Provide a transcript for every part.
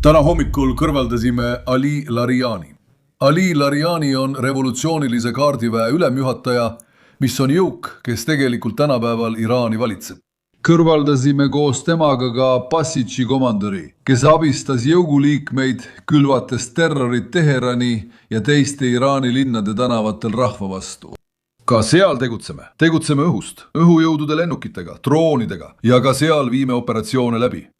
Täna hommikul kõrvaldasime Ali Larijani. Ali Larijani on revolutsioonilise kaardiväe ülemjuhataja, mis on jõuk, kes tegelikult tänapäeval Iraani valitseb. Kõrvaldasime koos temaga ka Basitši komandöri, kes abistas jõuguliikmeid, külvates terrorit Teherani ja teiste Iraani linnade tänavatel rahva vastu. Ka seal tegutseme. Tegutseme õhust, õhujõudude lennukitega, droonidega ja ka seal viime operatsioone läbi.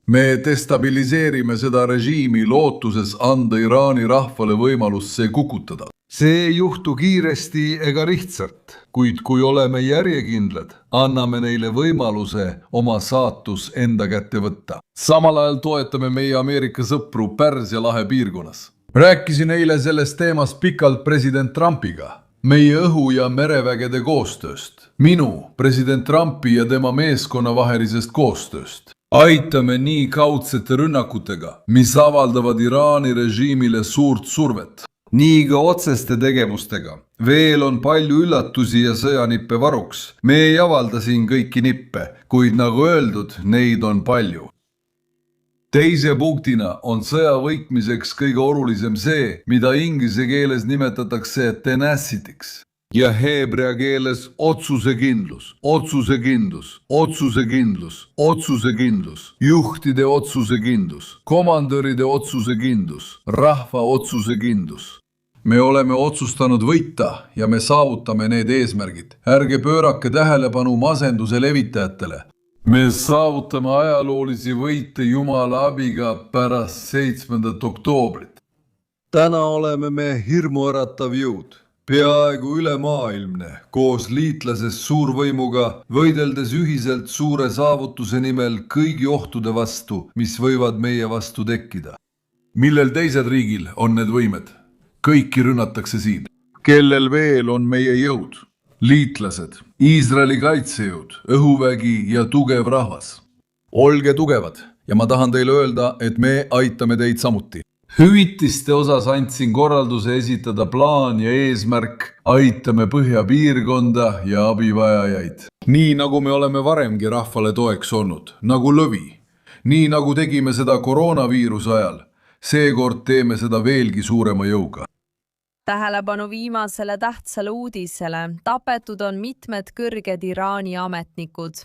Me destabiliseerime seda režiimi lootuses anda Iraani rahvale võimalus see kukutada. See ei juhtu kiiresti ega lihtsalt, kuid kui oleme järjekindlad, anname neile võimaluse oma saatus enda kätte võtta. Samal ajal toetame meie Ameerika sõpru Pärsia lahe piirkonnas. Rääkisin eile sellest teemast pikalt president Trumpiga, meie õhu- ja merevägede koostööst, minu, president Trumpi ja tema meeskonna vahelisest koostööst. Aitame nii kaudsete rünnakutega, mis avaldavad Iraani režiimile suurt survet. Nii ka otseste tegevustega. Veel on palju üllatusi ja sõjanippe varuks. Me ei avalda siin kõiki nippe, kuid nagu öeldud, neid on palju. Teise punktina on sõja võitmiseks kõige olulisem see, mida inglise keeles nimetatakse tenacity'ks. Ja heebrea keeles otsusekindlus, otsusekindlus, otsusekindlus, otsusekindlus, juhtide otsusekindlus, komandöride otsusekindlus, rahva otsusekindlus. Me oleme otsustanud võita ja me saavutame need eesmärgid. Ärge pöörake tähelepanu masenduse levitajatele. Me saavutame ajaloolisi võite Jumala abiga pärast 7. oktoobrit. Täna oleme me hirmuäratav jõud. Peaaegu ülemaailmne, koos liitlasest suurvõimuga, võideldes ühiselt suure saavutuse nimel kõigi ohtude vastu, mis võivad meie vastu tekkida. Millel teised riigil on need võimed? Kõiki rünnatakse siin. Kellel veel on meie jõud? Liitlased, Iisraeli kaitsejõud, õhuvägi ja tugev rahvas. Olge tugevad ja ma tahan teile öelda, et me aitame teid samuti. Hüvitiste osas andsin korralduse esitada plaan ja eesmärk, aitame põhjapiirkonda ja abivajajaid. Nii nagu me oleme varemgi rahvale toeks olnud, nagu lõvi. Nii nagu tegime seda koroonaviiruse ajal, seekord teeme seda veelgi suurema jõuga. Tähelepanu viimasele tähtsale uudisele. Tapetud on mitmed kõrged Iraani ametnikud.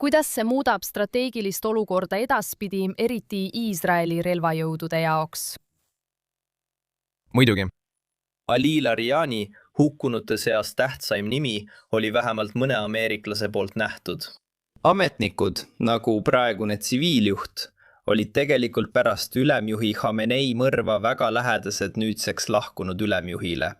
Kuidas see muudab strateegilist olukorda edaspidi, eriti Iisraeli relvajõudude jaoks? Muidugi. Ali Larijani, hukkunute seas tähtsaim nimi, oli vähemalt mõne ameeriklase poolt nähtud. Ametnikud, nagu praegune tsiviiljuht, olid tegelikult pärast ülemjuhi Khamenei mõrva väga lähedased nüüdseks lahkunud ülemjuhile.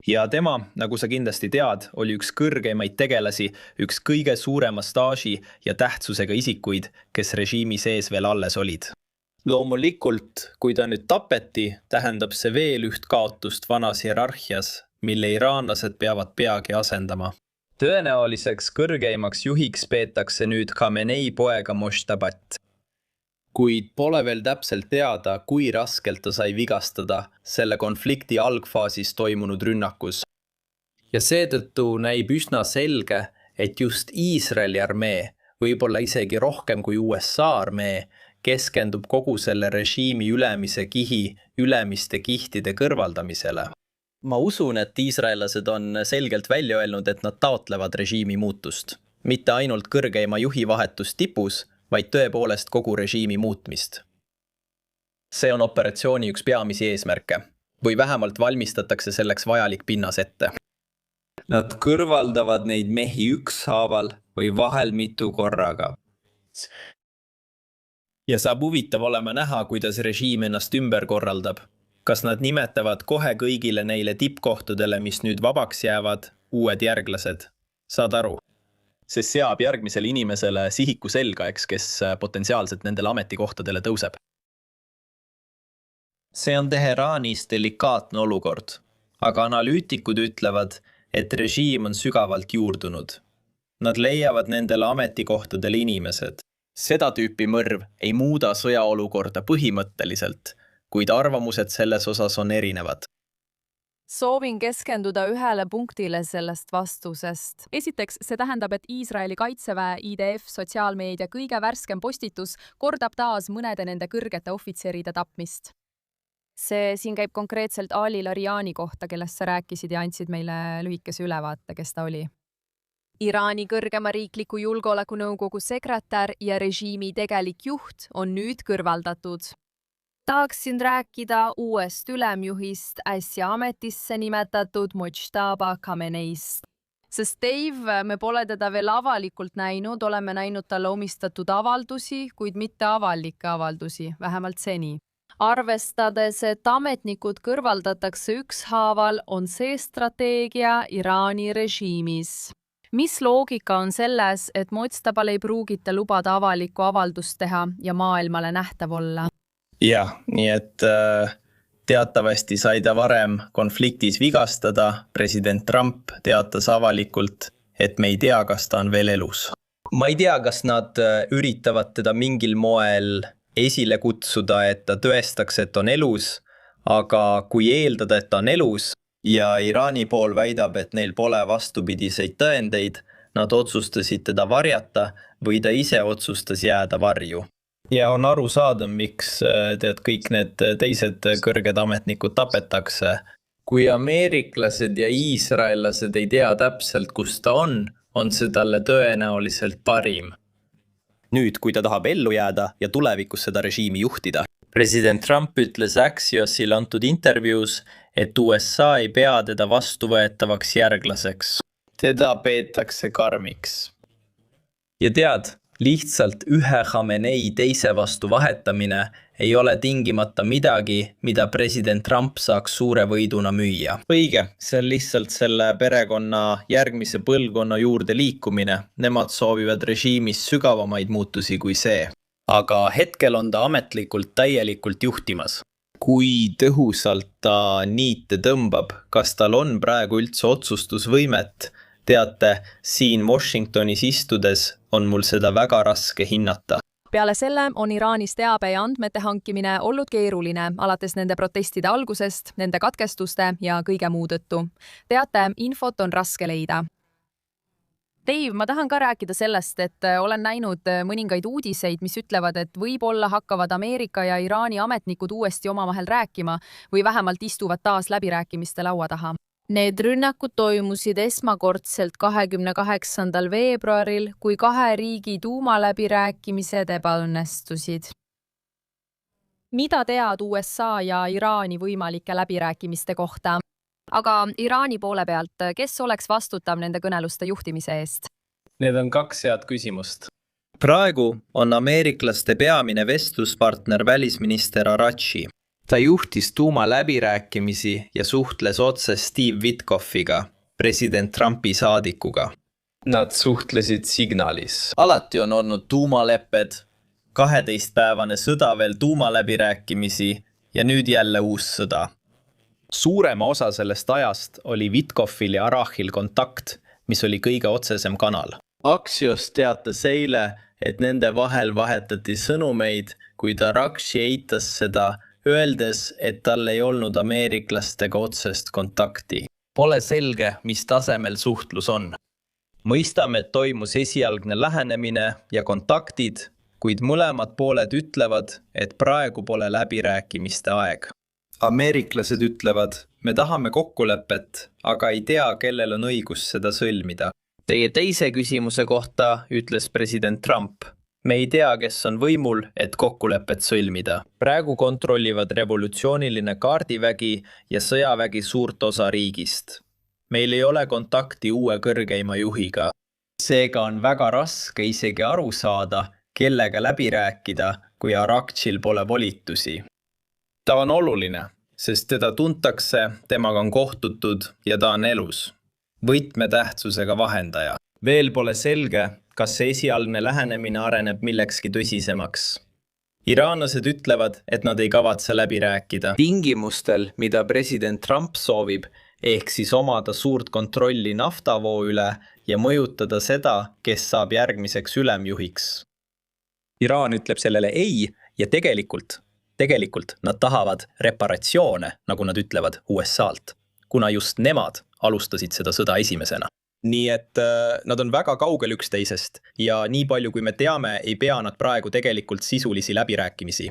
Ja tema, nagu sa kindlasti tead, oli üks kõrgeimaid tegelasi, üks kõige suurema staaži ja tähtsusega isikuid, kes režiimi sees veel alles olid. Loomulikult, kui ta nüüd tapeti, tähendab see veel üht kaotust vanas hierarhias, mille iraanlased peavad peagi asendama. Tõenäoliseks kõrgeimaks juhiks peetakse nüüd Khamenei poega Mojtabat. Kuid pole veel täpselt teada, kui raskelt ta sai vigastada selle konflikti algfaasis toimunud rünnakus. Ja seetõttu näib üsna selge, et just Iisraeli armee, võib-olla isegi rohkem kui USA armee, keskendub kogu selle režiimi ülemise kihi ülemiste kihtide kõrvaldamisele. Ma usun, et iisraellased on selgelt välja öelnud, et nad taotlevad režiimi muutust. Mitte ainult kõrgeima juhi vahetus tipus, vaid tõepoolest kogu režiimi muutmist. See on operatsiooni üks peamisi eesmärke, või vähemalt valmistatakse selleks vajalik pinnas ette. Nad kõrvaldavad neid mehi ükshaaval või vahel mitu korraga. Ja saab huvitav olema näha, kuidas režiim ennast ümber korraldab. Kas nad nimetavad kohe kõigile neile tippkohtadele, mis nüüd vabaks jäävad, uued järglased? Saad aru? See seab järgmisele inimesele sihiku selga, kes potentsiaalselt nendele ametikohtadele tõuseb. See on Teheraanis delikaatne olukord, aga analüütikud ütlevad, et režiim on sügavalt juurdunud. Nad leiavad nendele ametikohtadele inimesed. Seda tüüpi mõrv ei muuda sõjaolukorda põhimõtteliselt, kuid arvamused selles osas on erinevad. Soovin keskenduda ühele punktile sellest vastusest. Esiteks, see tähendab, et Iisraeli kaitseväe IDF sotsiaalmeedia kõige värskem postitus kordab taas mõnede nende kõrgete ohvitseride tapmist. See siin käib konkreetselt Ali Larijani kohta, kellest sa rääkisid ja andsid meile lühikese ülevaate, kes ta oli. Iraani kõrgema riikliku julgeolekunõukogu sekretär ja režiimi tegelik juht on nüüd kõrvaldatud. Tahaksin rääkida uuest ülemjuhist äsja ametisse nimetatud Mojtaba Khameneist. Sest Dave, me pole teda veel avalikult näinud, oleme näinud talle omistatud avaldusi, kuid mitte avalikke avaldusi, vähemalt seni. Arvestades, et ametnikud kõrvaldatakse ükshaaval, on see strateegia Iraani režiimis. Mis loogika on selles, et Mojtabal ei pruugita lubada avalikku avaldust teha ja maailmale nähtav olla? Jah, nii et teatavasti sai ta varem konfliktis vigastada. President Trump teatas avalikult, et me ei tea, kas ta on veel elus. Ma ei tea, kas nad üritavad teda mingil moel esile kutsuda, et ta tõestaks, et on elus, aga kui eeldada, et ta on elus ja Iraani pool väidab, et neil pole vastupidiseid tõendeid, nad otsustasid teda varjata või ta ise otsustas jääda varju. Ja on aru saada, miks kõik need teised kõrged ametnikud tapetakse. Kui ameeriklased ja iisraellased ei tea täpselt, kus ta on see talle tõenäoliselt parim. Nüüd, kui ta tahab ellu jääda ja tulevikus seda režiimi juhtida. President Trump ütles Axiosile antud intervjuus, et USA ei pea teda vastuvõetavaks järglaseks. Teda peetakse karmiks. Ja tead, lihtsalt ühe Khamenei teise vastu vahetamine ei ole tingimata midagi, mida president Trump saaks suure võiduna müüa. Õige, see on lihtsalt selle perekonna järgmise põlvkonna juurde liikumine. Nemad soovivad režiimis sügavamaid muutusi kui see. Aga hetkel on ta ametlikult täielikult juhtimas. Kui tõhusalt ta niite tõmbab, kas tal on praegu üldse otsustusvõimet? Teate, siin Washingtonis istudes on mul seda väga raske hinnata. Peale selle on Iraanis teabe ja andmete hankimine olnud keeruline, alates nende protestide algusest, nende katkestuste ja kõige muu tõttu. Teate, infot on raske leida. Dave, ma tahan ka rääkida sellest, et olen näinud mõningaid uudiseid, mis ütlevad, et võib-olla hakkavad Ameerika ja Iraani ametnikud uuesti omavahel rääkima või vähemalt istuvad taas läbirääkimiste laua taha. Need rünnakud toimusid esmakordselt 28. veebruaril, kui kahe riigi tuumaläbirääkimised ebaõnnestusid. Mida tead USA ja Iraani võimalike läbirääkimiste kohta? Aga Iraani poole pealt, kes oleks vastutav nende kõneluste juhtimise eest? Need on kaks head küsimust. Praegu on ameeriklaste peamine vestluspartner välisminister Araghchi. Ta juhtis tuumaläbirääkimisi ja suhtles otse Steve Witkoffiga, president Trumpi saadikuga. Nad suhtlesid signalis. Alati on olnud tuumalepped, 12-päevane sõda veel tuumaläbirääkimisi ja nüüd jälle uus sõda. Suurema osa sellest ajast oli Witkoffil ja Araghchil kontakt, mis oli kõige otsesem kanal. Axios teatas eile, et nende vahel vahetati sõnumeid, kuid Araghchi eitas seda, öeldes, et tal ei olnud ameeriklastega otsest kontakti. Pole selge, mis tasemel suhtlus on. Mõistame, et toimus esialgne lähenemine ja kontaktid, kuid mõlemad pooled ütlevad, et praegu pole läbirääkimiste aeg. Ameeriklased ütlevad, me tahame kokkulepet, aga ei tea, kellel on õigus seda sõlmida. Teie teise küsimuse kohta ütles president Trump. Me ei tea, kes on võimul, et kokkulepet sõlmida. Praegu kontrollivad revolutsiooniline kaardivägi ja sõjavägi suurt osa riigist. Meil ei ole kontakti uue kõrgeima juhiga. Seega on väga raske isegi aru saada, kellega läbi rääkida, kui Araghchil pole volitusi. Ta on oluline, sest teda tuntakse, temaga on kohtutud ja ta on elus. Võtmetähtsusega vahendaja. Veel pole selge, kas see esialgne lähenemine areneb millekski tõsisemaks. Iraanlased ütlevad, et nad ei kavatse läbi rääkida. Tingimustel, mida president Trump soovib, ehk siis omada suurt kontrolli naftavoo üle ja mõjutada seda, kes saab järgmiseks ülemjuhiks. Iraan ütleb sellele ei ja tegelikult nad tahavad reparatsioone, nagu nad ütlevad, USA-lt. kuna just nemad alustasid seda sõda esimesena. Nii et nad on väga kaugel üksteisest ja nii palju kui me teame, ei pea nad praegu tegelikult sisulisi läbirääkimisi.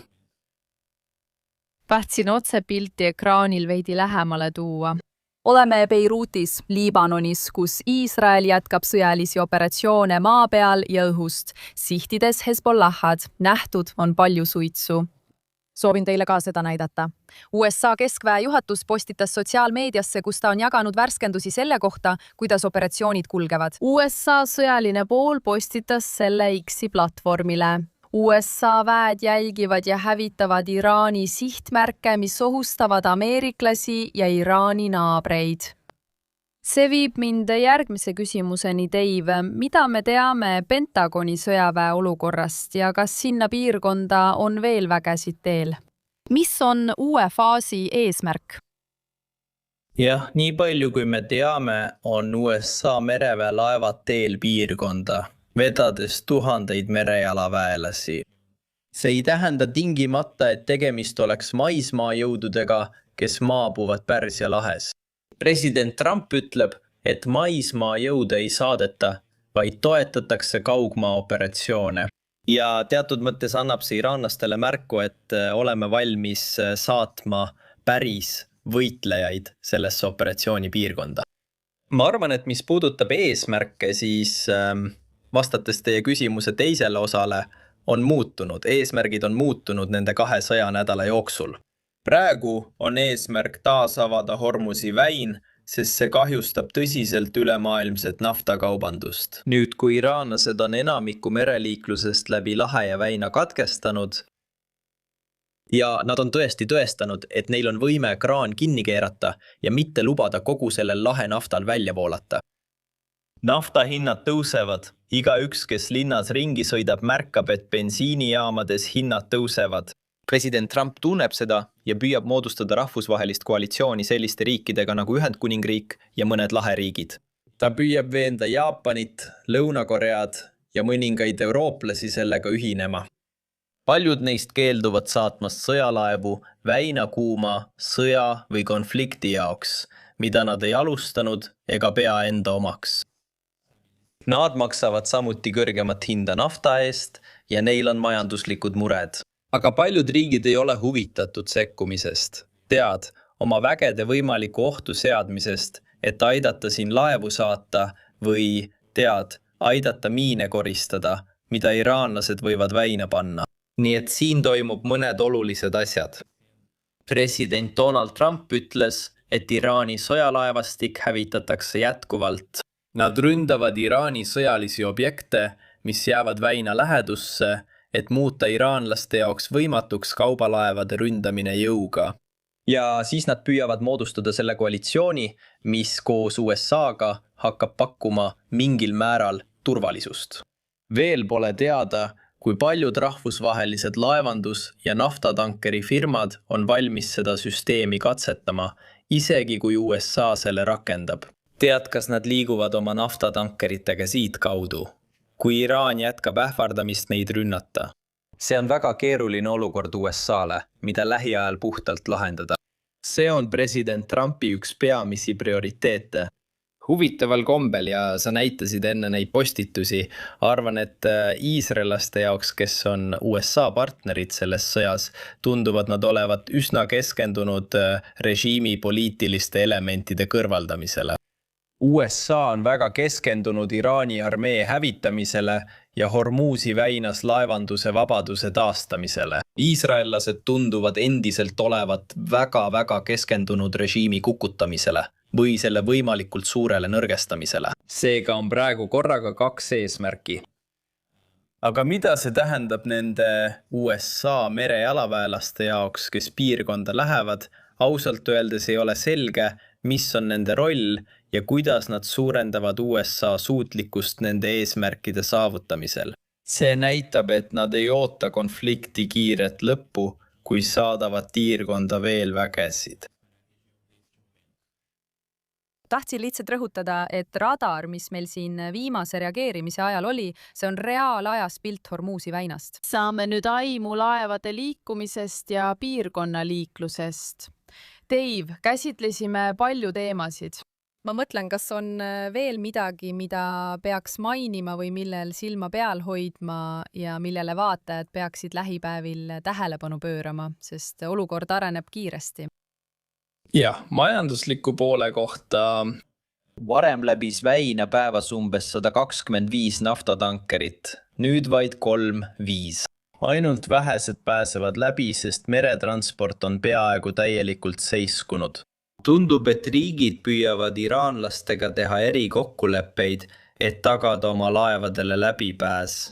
Tahtsin otsepilti ekraanil veidi lähemale tuua. Oleme Beirutis, Liibanonis, kus Iisrael jätkab sõjalisi operatsioone maa peal ja õhust. Sihtides Hezbollahad, nähtud on palju suitsu. Soovin teile ka seda näidata. USA keskväe juhatus postitas sotsiaalmeediasse, kus ta on jaganud värskendusi selle kohta, kuidas operatsioonid kulgevad. USA sõjaline pool postitas selle X-i platvormile. USA väed jälgivad ja hävitavad Iraani sihtmärke, mis ohustavad ameeriklasi ja Iraani naabreid. See viib mind järgmise küsimuseni, Dave. Mida me teame Pentagoni sõjaväe olukorrast ja kas sinna piirkonda on veel vägesid teel? Mis on uue faasi eesmärk? Jah, nii palju kui me teame, on USA mereväe laevad teel piirkonda, vedades tuhandeid merejalaväelasi. See ei tähenda tingimata, et tegemist oleks maismaajõududega, kes maabuvad Pärsia lahes. President Trump ütleb, et maismaajõude ei saadeta, vaid toetatakse kaugmaaoperatsioone. Ja teatud mõttes annab see iraanlastele märku, et oleme valmis saatma päris võitlejaid sellesse operatsiooni piirkonda. Ma arvan, et mis puudutab eesmärke, siis vastates teie küsimuse teisele osale, on muutunud. Eesmärgid on muutunud nende 2 sõjanädala jooksul. Praegu on eesmärk taas avada Hormuzi väin, sest see kahjustab tõsiselt ülemaailmset naftakaubandust. Nüüd, kui iraanlased on enamiku mereliiklusest läbi lahe ja väina katkestanud ja nad on tõesti tõestanud, et neil on võime kraan kinni keerata ja mitte lubada kogu sellel lahe naftal välja voolata. Nafta hinnad tõusevad. Igaüks, kes linnas ringi sõidab, märkab, et bensiinijaamades hinnad tõusevad. President Trump tunneb seda ja püüab moodustada rahvusvahelist koalitsiooni selliste riikidega nagu Ühendkuningriik ja mõned laheriigid. Ta püüab veenda Jaapanit, Lõuna-Koread ja mõningaid eurooplasi sellega ühinema. Paljud neist keelduvad saatmast sõjalaevu väinakuuma, sõja või konflikti jaoks, mida nad ei alustanud ega pea enda omaks. Nad maksavad samuti kõrgemat hinda nafta eest ja neil on majanduslikud mured. Aga paljud riigid ei ole huvitatud sekkumisest. Tead, oma vägede võimaliku ohtu seadmisest, et aidata siin laevu saata või aidata miine koristada, mida iraanlased võivad väina panna. Nii et siin toimub mõned olulised asjad. President Donald Trump ütles, et Iraani sõjalaevastik hävitatakse jätkuvalt. Nad ründavad Iraani sõjalisi objekte, mis jäävad väina lähedusse, et muuta iraanlaste jaoks võimatuks kaubalaevade ründamine jõuga. Ja siis nad püüavad moodustada selle koalitsiooni, mis koos USA-ga hakkab pakkuma mingil määral turvalisust. Veel pole teada, kui paljud rahvusvahelised laevandus- ja naftatankeri firmad on valmis seda süsteemi katsetama, isegi kui USA selle rakendab. Tead, kas nad liiguvad oma naftatankeritega siit kaudu, kui Iraan jätkab ähvardamist neid rünnata. See on väga keeruline olukord USA-le, mida lähiajal puhtalt lahendada. See on president Trumpi üks peamisi prioriteete. Huvitaval kombel ja sa näitasid enne neid postitusi, arvan, et iisraellaste jaoks, kes on USA partnerid selles sõjas, tunduvad nad olevat üsna keskendunud režiimi poliitiliste elementide kõrvaldamisele. USA on väga keskendunud Iraani armee hävitamisele ja Hormuzi väinas laevanduse vabaduse taastamisele. Iisraellased tunduvad endiselt olevat väga keskendunud režiimi kukutamisele või selle võimalikult suurele nõrgestamisele. Seega on praegu korraga 2 eesmärki. Aga mida see tähendab nende USA merejalaväelaste jaoks, kes piirkonda lähevad? Ausalt öeldes ei ole selge, mis on nende roll ja kuidas nad suurendavad USA suutlikkust nende eesmärkide saavutamisel. See näitab, et nad ei oota konflikti kiiret lõppu, kui saadavad piirkonda veel vägesid. Tahtsin lihtsalt rõhutada, et radar, mis meil siin viimase reageerimise ajal oli, see on reaalajas pilt Hormuzi väinast. Saame nüüd aimu laevade liikumisest ja piirkonna liiklusest. Dave, käsitlesime palju teemasid. ma mõtlen, kas on veel midagi, mida peaks mainima või millel silma peal hoidma ja millele vaatajad peaksid lähipäevil tähelepanu pöörama, sest olukord areneb kiiresti. jah, majandusliku poole kohta. varem läbis Väina päevas umbes 125 naftatankerit, nüüd vaid 3-5. ainult vähesed pääsevad läbi, sest meretransport on peaaegu täielikult seiskunud. Tundub, et riigid püüavad iraanlastega teha erikokkuleppeid, et tagada oma laevadele läbipääs.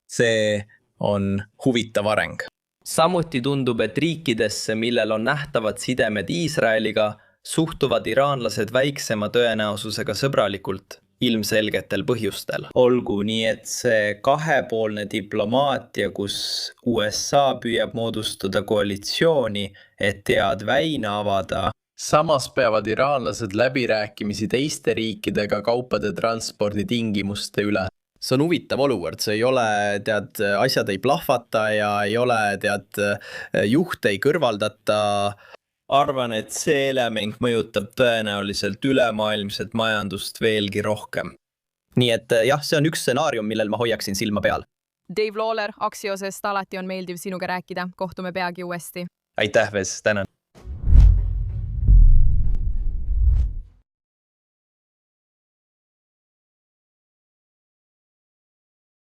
See on huvitav areng. Samuti tundub, et riikidesse, millel on nähtavad sidemed Iisraeliga, suhtuvad iraanlased väiksema tõenäosusega sõbralikult, ilmselgetel põhjustel. Olgu nii, et see kahepoolne diplomaatia, kus USA püüab moodustada koalitsiooni, et tead Väina avada. Samas peavad iraanlased läbirääkimisi teiste riikidega kaupade transpordi tingimuste üle. See on huvitav olukord, see ei ole, tead, asjad ei plahvata ja ei ole, tead, juhte ei kõrvaldata. Arvan, et see element mõjutab tõenäoliselt ülemaailmset majandust veelgi rohkem. Nii et jah, see on üks stsenaarium, millel ma hoiaksin silma peal. Dave Lawler, Axiosest, alati on meeldiv sinuga rääkida. Kohtume peagi uuesti. Aitäh, Ves, tänan.